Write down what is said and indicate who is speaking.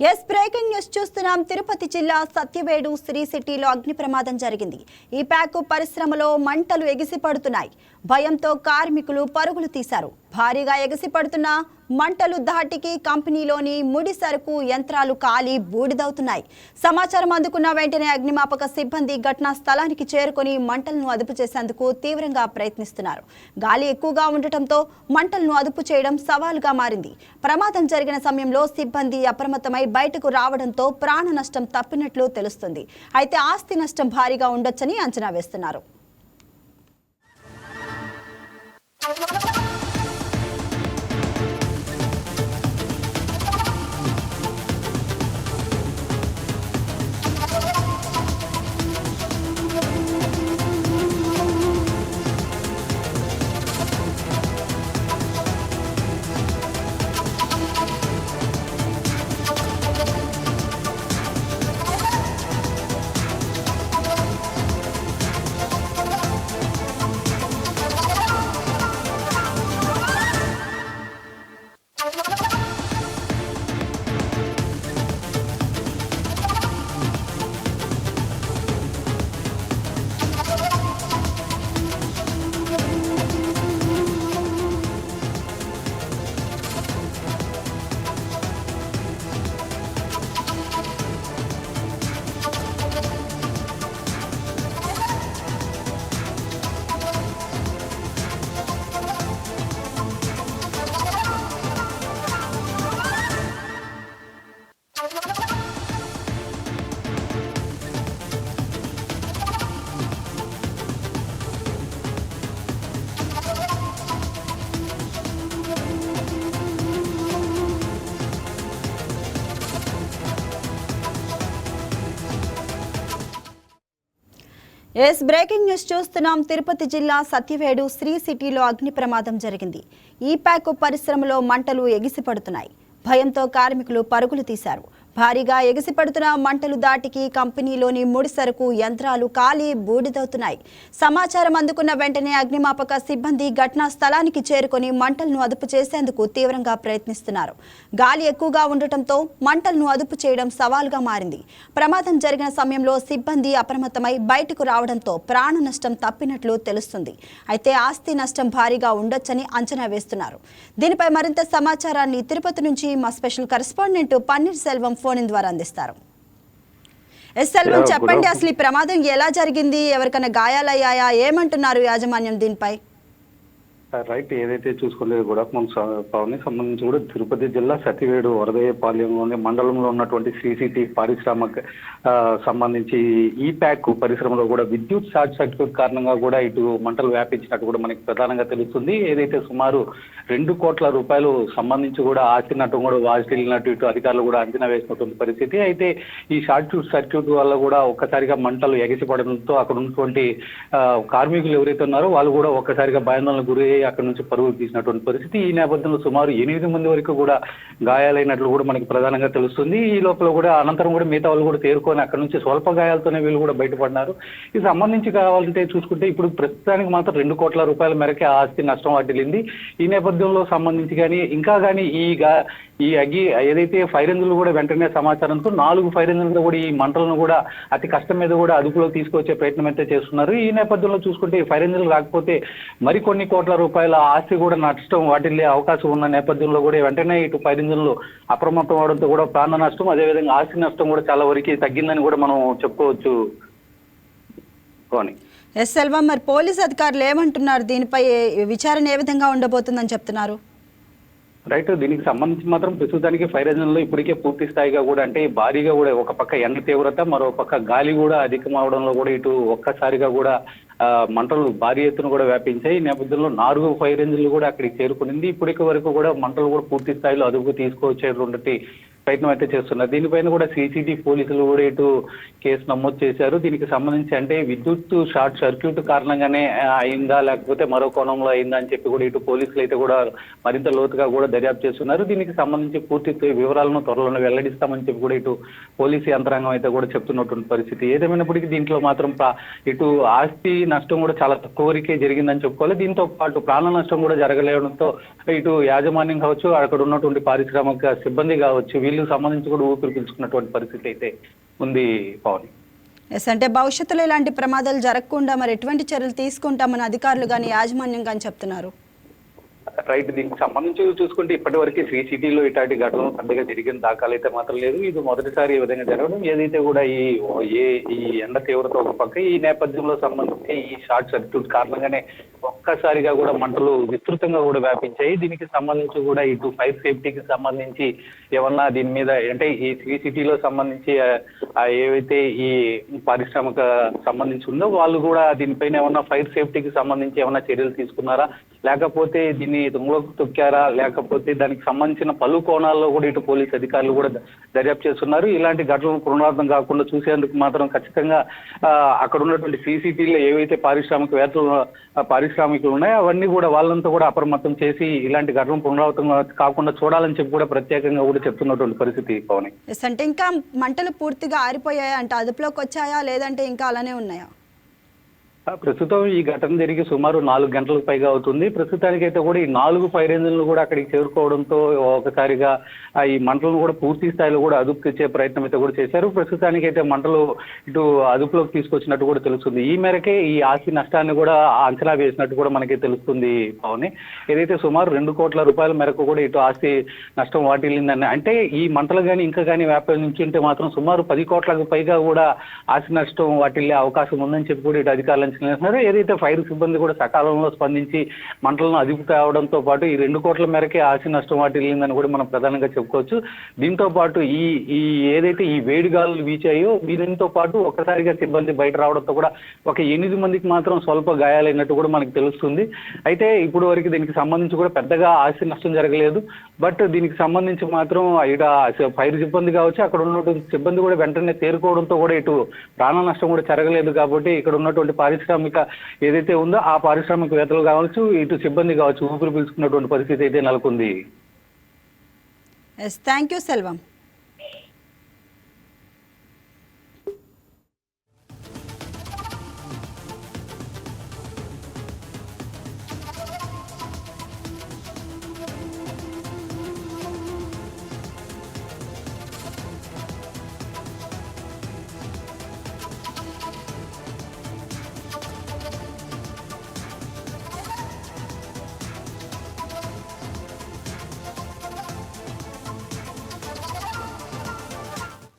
Speaker 1: Yes breaking news చూస్తున్నాం. తిరుపతి జిల్లా సత్యవేడు శ్రీ సిటీలో అగ్ని ప్రమాదం జరిగింది. ఈ ప్యాకు పరిశ్రమలో మంటలు ఎగిసిపడుతున్నాయి. భయంతో కార్మికులు పరుగులు తీశారు. భారీగా ఎగిసిపడుతున్న మంటలు ధాటికి కంపెనీలోని ముడి సరుకు యంత్రాలు కాలి బూడిదవుతున్నాయి. సమాచారం అందుకున్న వెంటనే అగ్నిమాపక సిబ్బంది ఘటనా స్థలానికి చేరుకొని మంటలను అదుపు చేసేందుకు తీవ్రంగా ప్రయత్నిస్తున్నారు. గాలి ఎక్కువగా ఉండటంతో మంటలను అదుపు చేయడం సవాలుగా మారింది. ప్రమాదం జరిగిన సమయంలో సిబ్బంది అప్రమత్తమై బయటకు రావడంతో ప్రాణ నష్టం తప్పినట్లు తెలుస్తుంది. అయితే ఆస్తి నష్టం భారీగా ఉండొచ్చని అంచనా వేస్తున్నారు. ఎస్ బ్రేకింగ్ న్యూస్ చూస్తున్నాం. తిరుపతి జిల్లా సత్యవేడు శ్రీ సిటీలో అగ్ని ప్రమాదం జరిగింది. ఈ ప్యాకు పరిశ్రమలో మంటలు ఎగిసిపడుతున్నాయి. భయంతో కార్మికులు పరుగులు తీశారు. భారీగా ఎగిసిపడుతున్న మంటలు దాటికి కంపెనీలోని ముడి సరుకు యంత్రాలు కాలి బూడిదవుతున్నాయి. సమాచారం అందుకున్న వెంటనే అగ్నిమాపక సిబ్బంది ఘటనా స్థలానికి చేరుకొని మంటలను అదుపు చేసేందుకు తీవ్రంగా ప్రయత్నిస్తున్నారు. గాలి ఎక్కువగా ఉండటంతో మంటలను అదుపు చేయడం సవాలుగా మారింది. ప్రమాదం జరిగిన సమయంలో సిబ్బంది అప్రమత్తమై బయటకు రావడంతో ప్రాణ నష్టం తప్పినట్లు తెలుస్తుంది. అయితే ఆస్తి నష్టం భారీగా ఉండొచ్చని అంచనా వేస్తున్నారు. దీనిపై మరింత సమాచారాన్ని తిరుపతి నుంచి మా special correspondent paneer Selvam phone ద్వారా అందిస్తారు. ఎస్ సెల్వం, చెప్పండి, అసలు ఈ ప్రమాదం ఎలా జరిగింది? ఎవరికైనా గాయాలయ్యాయా? ఏమంటున్నారు యాజమాన్యం దీనిపై?
Speaker 2: రైట్, ఏదైతే చూసుకోలేదు కూడా పవన్ సంబంధించి కూడా తిరుపతి జిల్లా సతివేడు వరదయ్యపాలెంలోని మండలంలో ఉన్నటువంటి సిసిటి పారిశ్రామిక సంబంధించి ఈ ప్యాక్ పరిశ్రమలో కూడా విద్యుత్ షార్ట్ సర్క్యూట్ కారణంగా కూడా ఇటు మంటలు వ్యాపించినట్టు కూడా మనకి ప్రధానంగా తెలుస్తుంది. ఏదైతే సుమారు 2 కోట్ల రూపాయలు సంబంధించి కూడా ఆస్తి నష్టం కూడా వాసిల్లినట్టు ఇటు అధికారులు కూడా అంచనా వేసినటువంటి పరిస్థితి. అయితే ఈ షార్ట్ సర్క్యూట్ వల్ల కూడా ఒక్కసారిగా మంటలు ఎగిసిపడడంతో అక్కడ ఉన్నటువంటి కార్మికులు ఎవరైతే ఉన్నారో వాళ్ళు కూడా ఒక్కసారిగా భయాందోళనకు గురి అక్కడ నుంచి పరుగులు తీసినటువంటి పరిస్థితి. ఈ నేపథ్యంలో సుమారు 8 మంది వరకు కూడా గాయాలైనట్లు కూడా మనకి ప్రధానంగా తెలుస్తుంది. ఈ లోపల కూడా అనంతరం కూడా మిగతా వాళ్ళు కూడా తేరుకొని అక్కడ నుంచి స్వల్ప గాయాలతోనే వీళ్ళు కూడా బయటపడినారు. ఇది సంబంధించి కావాలంటే చూసుకుంటే ఇప్పుడు ప్రస్తుతానికి మాత్రం 2 కోట్ల రూపాయల మేరకే ఆస్తి నష్టం వాటిల్లింది. ఈ నేపథ్యంలో సంబంధించి కానీ ఇంకా కానీ ఈ అగ్గి ఏదైతే ఫైర్ ఇంజిన్లు కూడా వెంటనే సమాచారంతో 4 ఫైర్ ఇంజిన్లు కూడా ఈ మంటలను కూడా అతి కష్టం మీద కూడా అదుపులోకి తీసుకొచ్చే ప్రయత్నం అయితే చేస్తున్నారు. ఈ నేపథ్యంలో చూసుకుంటే ఈ ఫైర్ ఇంజిన్లు రాకపోతే మరికొన్ని కోట్ల రూపాయల ఆస్తి కూడా నష్టం వాటిల్లే అవకాశం ఉన్న నేపథ్యంలో కూడా వెంటనే ఇటు ఫైర్ ఇంజిన్లు అప్రమత్తం అవడంతో కూడా ప్రాణ నష్టం, అదేవిధంగా ఆస్తి నష్టం కూడా చాలా వరకు తగ్గిందని కూడా మనం చెప్పుకోవచ్చు.
Speaker 1: ఎస్ సెల్వం, మరి పోలీస్ అధికారులు ఏమంటున్నారు? దీనిపై విచారణ ఏ విధంగా ఉండబోతుందని చెప్తున్నారు?
Speaker 2: రైట్, దీనికి సంబంధించి మాత్రం ప్రస్తుతానికి ఫైర్ ఇంజిన్లో ఇప్పటికే పూర్తి స్థాయిగా కూడా అంటే భారీగా కూడా ఒక పక్క ఎండ తీవ్రత, మరో పక్క గాలి కూడా అధికం అవడంలో కూడా ఇటు ఒక్కసారిగా కూడా మంటలు భారీ ఎత్తున కూడా వ్యాపించాయి. ఈ నేపథ్యంలో 4 ఫైర్ ఇంజిన్లు కూడా అక్కడికి చేరుకునింది. ఇప్పటికి వరకు కూడా మంటలు కూడా పూర్తి స్థాయిలో అదుపుకు తీసుకొచ్చేటువంటి ప్రయత్నం అయితే చేస్తున్నారు. దీనిపైన కూడా సిసిటి పోలీసులు కూడా ఇటు కేసు నమోదు చేశారు. దీనికి సంబంధించి అంటే విద్యుత్ షార్ట్ సర్క్యూట్ కారణంగానే అయిందా లేకపోతే మరో కోణంలో అయిందా అని చెప్పి కూడా ఇటు పోలీసులు అయితే కూడా మరింత లోతుగా కూడా దర్యాప్తు చేస్తున్నారు. దీనికి సంబంధించి పూర్తి వివరాలను త్వరలోనే వెల్లడిస్తామని చెప్పి కూడా ఇటు పోలీసు యంత్రాంగం అయితే కూడా చెప్తున్నటువంటి పరిస్థితి. ఏదేమైనప్పటికీ దీంట్లో మాత్రం ఇటు ఆస్తి నష్టం కూడా చాలా తక్కువ వరకే జరిగిందని చెప్పుకోవాలి. దీంతో పాటు ప్రాణ నష్టం కూడా జరగలేవడంతో ఇటు యాజమాన్యం కావచ్చు, అక్కడ ఉన్నటువంటి పారిశ్రామిక సిబ్బంది కావచ్చు, వీళ్ళు వీళ్ళకి సంబంధించి కూడా ఊపిరి పీల్చుకున్నటువంటి పరిస్థితి అయితే ఉంది పవన్.
Speaker 1: ఎస్, అంటే భవిష్యత్తులో ఇలాంటి ప్రమాదాలు జరగకుండా మరి ఎటువంటి చర్యలు తీసుకుంటామని అధికారులు కానీ యాజమాన్యం కానీ చెప్తున్నారు?
Speaker 2: రైట్, దీనికి సంబంధించి చూసుకుంటే ఇప్పటి వరకు శ్రీ సిటీలో ఇట్లాంటి ఘటనలు పెద్దగా జరిగిన దాఖలు అయితే మాత్రం లేదు. ఇది మొదటిసారి ఈ విధంగా జరగడం. ఏదైతే కూడా ఈ ఎండ తీవ్రత ఒక పక్క, ఈ నేపథ్యంలో సంబంధించి ఈ షార్ట్ సర్క్యూట్ కారణంగానే ఒక్కసారిగా కూడా మంటలు విస్తృతంగా కూడా వ్యాపించాయి. దీనికి సంబంధించి కూడా ఇటు ఫైర్ సేఫ్టీకి సంబంధించి ఏమన్నా దీని మీద అంటే ఈ శ్రీ సిటీలో సంబంధించి ఏవైతే ఈ పారిశ్రామిక సంబంధించి ఉందో వాళ్ళు కూడా దీనిపైన ఏమన్నా ఫైర్ సేఫ్టీకి సంబంధించి ఏమన్నా చర్యలు తీసుకున్నారా, లేకపోతే దీన్ని తుంగలోకి తొక్కారా, లేకపోతే దానికి సంబంధించిన పలు కోణాల్లో కూడా ఇటు పోలీస్ అధికారులు కూడా దర్యాప్తు చేస్తున్నారు. ఇలాంటి ఘటనలు పునరావృతం కాకుండా చూసేందుకు మాత్రం ఖచ్చితంగా అక్కడ ఉన్నటువంటి సీసీటీవీలో ఏవైతే పారిశ్రామికులు ఉన్నాయో అవన్నీ కూడా వాళ్ళంతా కూడా అప్రమత్తం చేసి ఇలాంటి ఘటనలు పునరావృతం కాకుండా చూడాలని చెప్పి కూడా ప్రత్యేకంగా కూడా చెప్తున్నటువంటి పరిస్థితి పవన్.
Speaker 1: అంటే ఇంకా మంటలు పూర్తిగా ఆరిపోయాయా, అంటే అదుపులోకి వచ్చాయా, లేదంటే ఇంకా అలానే ఉన్నాయా?
Speaker 2: ప్రస్తుతం ఈ ఘటన జరిగి సుమారు 4 గంటలకు పైగా అవుతుంది. ప్రస్తుతానికైతే కూడా ఈ 4 ఫైర్ ఇంజిన్లు కూడా అక్కడికి చేరుకోవడంతో ఒకసారిగా ఈ మంటలను కూడా పూర్తి స్థాయిలో కూడా అదుపు తెచ్చే ప్రయత్నం అయితే కూడా చేశారు. ప్రస్తుతానికైతే మంటలు ఇటు అదుపులోకి తీసుకొచ్చినట్టు కూడా తెలుస్తుంది. ఈ మేరకే ఈ ఆస్తి నష్టాన్ని కూడా అంచనా వేసినట్టు కూడా మనకి తెలుస్తుంది పవన్. ఏదైతే సుమారు 2 కోట్ల రూపాయల మేరకు కూడా ఇటు ఆస్తి నష్టం వాటిల్లిందని, అంటే ఈ మంటలు కానీ ఇంకా కానీ వ్యాపించుంటే మాత్రం సుమారు 10 కోట్లకు పైగా కూడా ఆస్తి నష్టం వాటిల్లే అవకాశం ఉందని చెప్పి కూడా ఇటు అధికారులు ఏదైతే ఫైర్ సిబ్బంది కూడా సకాలంలో స్పందించి మంటలను అదుపు తేవడంతో పాటు ఈ 2 కోట్ల మేరకే ఆస్తి నష్టం వాటిల్లిందని కూడా మనం ప్రధానంగా చెప్పుకోవచ్చు. దీంతో పాటు ఈ ఏదైతే ఈ వేడి గాలులు వీచాయో దీనితో పాటు ఒక్కసారిగా సిబ్బంది బయట రావడంతో కూడా ఒక 8 మందికి మాత్రం స్వల్ప గాయాలైనట్టు కూడా మనకి తెలుస్తుంది. అయితే ఇప్పుడు వరకు దీనికి సంబంధించి కూడా పెద్దగా ఆస్తి నష్టం జరగలేదు. బట్ దీనికి సంబంధించి మాత్రం ఇటు ఫైర్ సిబ్బంది కావచ్చు, అక్కడ ఉన్నటువంటి సిబ్బంది కూడా వెంటనే తేరుకోవడంతో కూడా ఇటు ప్రాణ నష్టం కూడా జరగలేదు. కాబట్టి ఇక్కడ ఉన్నటువంటి పారిశ్రామిక ఏదైతే ఉందో ఆ పారిశ్రామికవేత్తలు కావచ్చు, ఇటు సిబ్బంది కావచ్చు, ఊపిరి పీల్చుకున్నటువంటి పరిస్థితి అయితే నెలకొంది.
Speaker 1: Thank you Selvam.